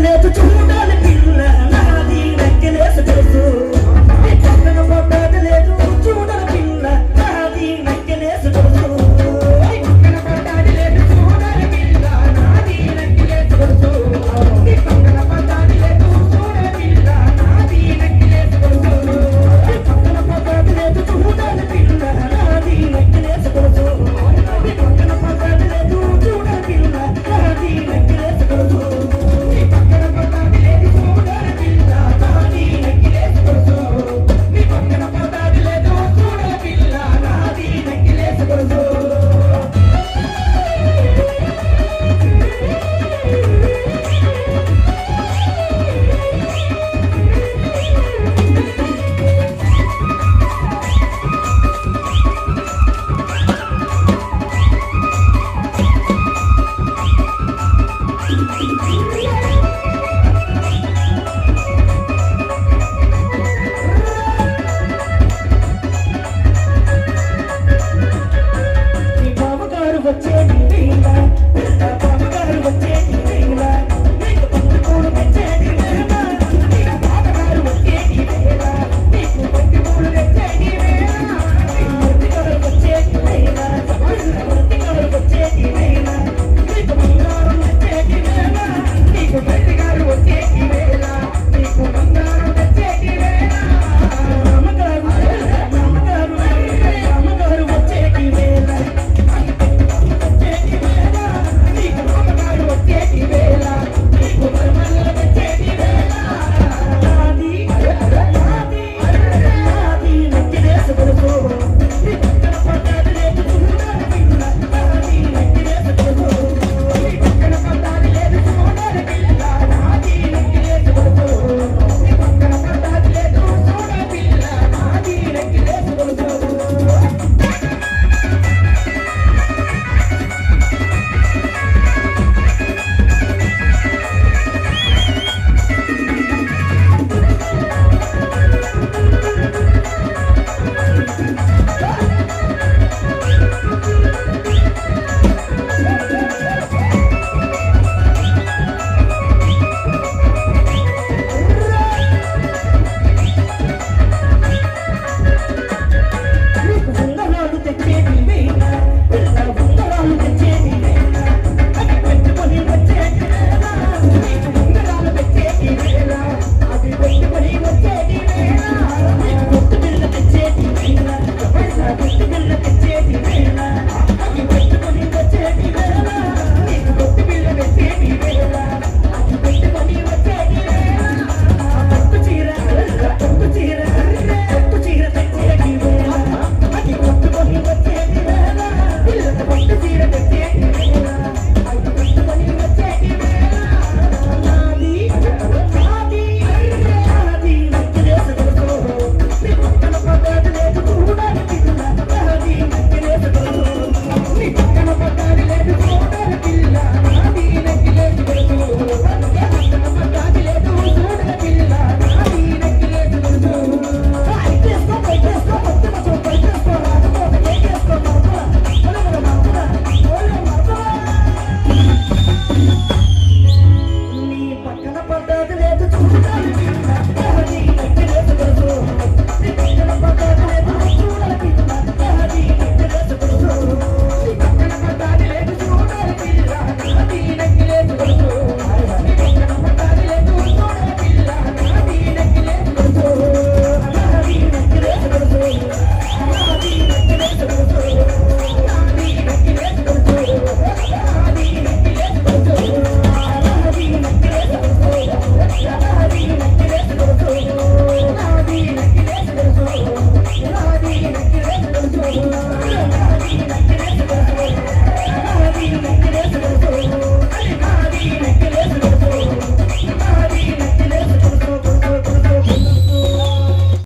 నెక్కలేసు చూడాలి పిల్ల నాది నెక్కలేసు తెలుసు నీ పక్కన పొట్టాది లేదు చూడాలి పిల్ల నాది నెక్కలేసు తెలుసు పక్కన పొట్టాది లేదు చూడాలి పిల్ల నాది నెక్కలేసు తెలుసు నీ పక్కన పొట్టాది లేదు చూడాలి పిల్ల నాది నెక్కలేసు తెలుసు నీ పక్కన పొట్టాది లేదు చూడాలి పిల్ల నాది నెక్కలేసు తెలుసు నీ పక్కన పొట్టాది లేదు చూడాలి పిల్ల నాది నెక్కలేసు తెలుసు నీ పక్కన పొట్టాది లేదు చూడాలి పిల్ల నాది నెక్కలేసు తెలుసు నీ పక్కన పొట్టాది లేదు చూడాలి పిల్ల నాది నెక్కలేసు తెలుసు నీ బావగారు వచ్చేది వేళ, పిల్ల బావగారు వచ్చేది